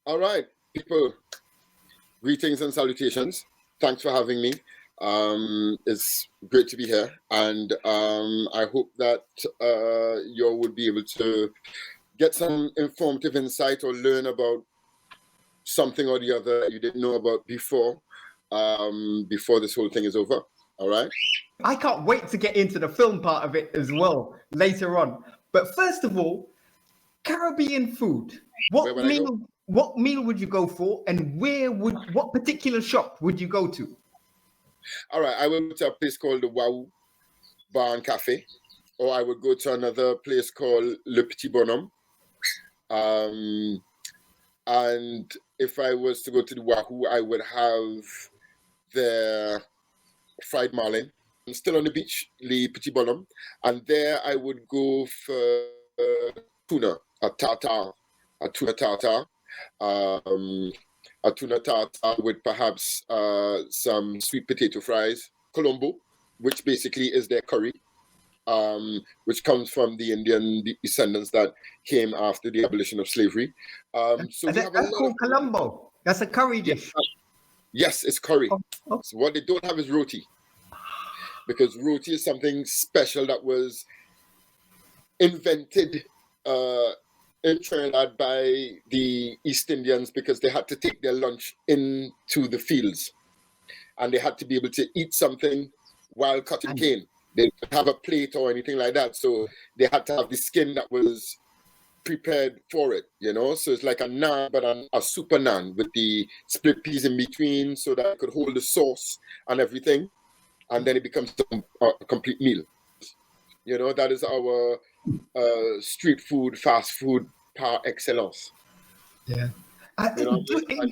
All right, people, greetings and salutations. Thanks for having me. It's great to be here, and I hope that you would be able to get some informative insight or learn about something or the other you didn't know about before this whole thing is over. All right? I can't wait to get into the film part of it as well later on. But first of all, Caribbean food. What meal would you go for, and what particular shop would you go to? All right, I went to a place called the Wow Bar and Cafe, or I would go to another place called Le Petit Bonhomme. And if I was to go to the Wahoo, I would have their fried marlin. I'm still on the beach, Le Petit Bonhomme, and there I would go for tuna, a tuna tartar, a tuna tartar with perhaps some sweet potato fries, Colombo, which basically is their curry, which comes from the Indian descendants that came after the abolition of slavery. So that's called Colombo. That's a curry dish. Yes, it's curry. Oh. So what they don't have is roti, because roti is something special that was invented in Trinidad by the East Indians, because they had to take their lunch into the fields, and they had to be able to eat something while cutting cane. They didn't have a plate or anything like that, so they had to have the skin that was prepared for it, so it's like a naan, but a super naan with the split peas in between, so that it could hold the sauce and everything, and then it becomes a complete meal. That is our street food, fast food par excellence. Yeah.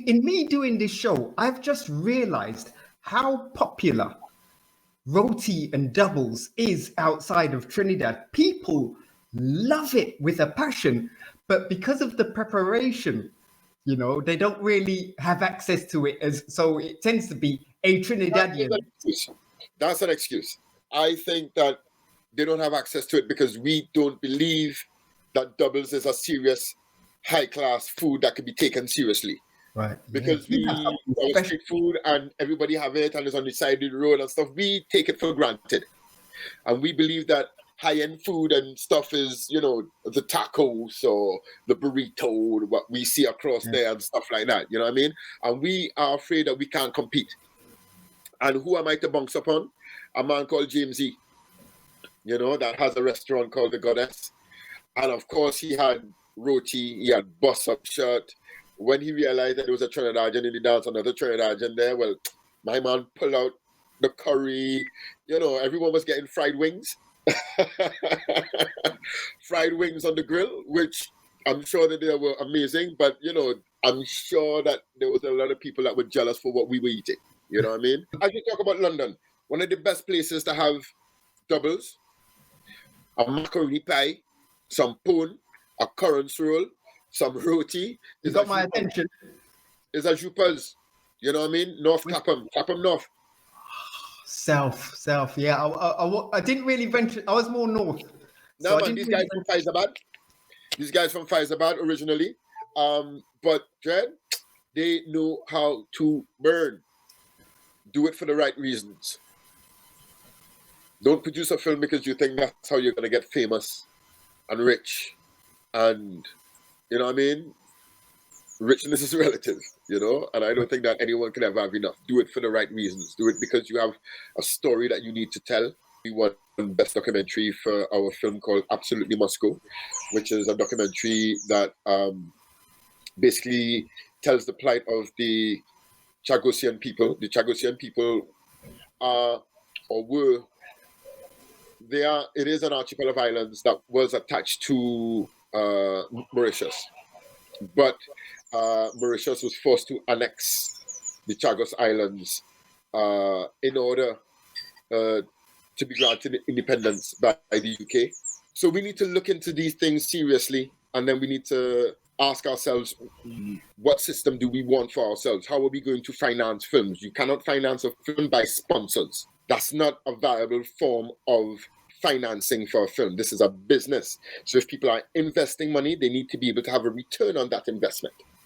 In me doing this show, I've just realized how popular roti and doubles is outside of Trinidad. People love it with a passion, but because of the preparation, they don't really have access to it, so it tends to be a Trinidadian. That's an excuse. I think that they don't have access to it because we don't believe that doubles is a serious, high-class food that could be taken seriously. Right. Because we have street food and everybody have it and it's on the side of the road and stuff. We take it for granted. And we believe that high-end food and stuff is, the tacos or the burrito, what we see across there and stuff like that. You know what I mean? And we are afraid that we can't compete. And who am I to bounce upon? A man called James E., that has a restaurant called The Goddess. And of course, he had roti, he had bust-up shirt. When he realized that there was a Trinidadian in the dance, another Trinidadian there, well, my man pulled out the curry. Everyone was getting fried wings. Fried wings on the grill, which I'm sure that they were amazing, but I'm sure that there was a lot of people that were jealous for what we were eating. You know what I mean? As you talk about London, one of the best places to have doubles, a macaroni pie, some pone, a currants roll, some roti. You got my attention. It's a Jupas. You know what I mean? North Clapham North. South, yeah. I didn't really venture. I was more north. No, man, these guys from Faizabad. These guys from Faizabad originally. But Dred, they know how to burn. Do it for the right reasons. Don't produce a film because you think that's how you're going to get famous and rich. And, you know what I mean? Richness is relative, and I don't think that anyone can ever have enough. Do it for the right reasons. Do it because you have a story that you need to tell. We won Best Documentary for our film called Absolutely Moscow, which is a documentary that basically tells the plight of the Chagosian people. The Chagosian people are, or were, it is an archipelago of islands that was attached to Mauritius. But Mauritius was forced to annex the Chagos Islands in order to be granted independence by the UK. So we need to look into these things seriously, and then we need to ask ourselves, what system do we want for ourselves? How are we going to finance films? You cannot finance a film by sponsors. That's not a viable form of financing for a film. This is a business. So if people are investing money, they need to be able to have a return on that investment.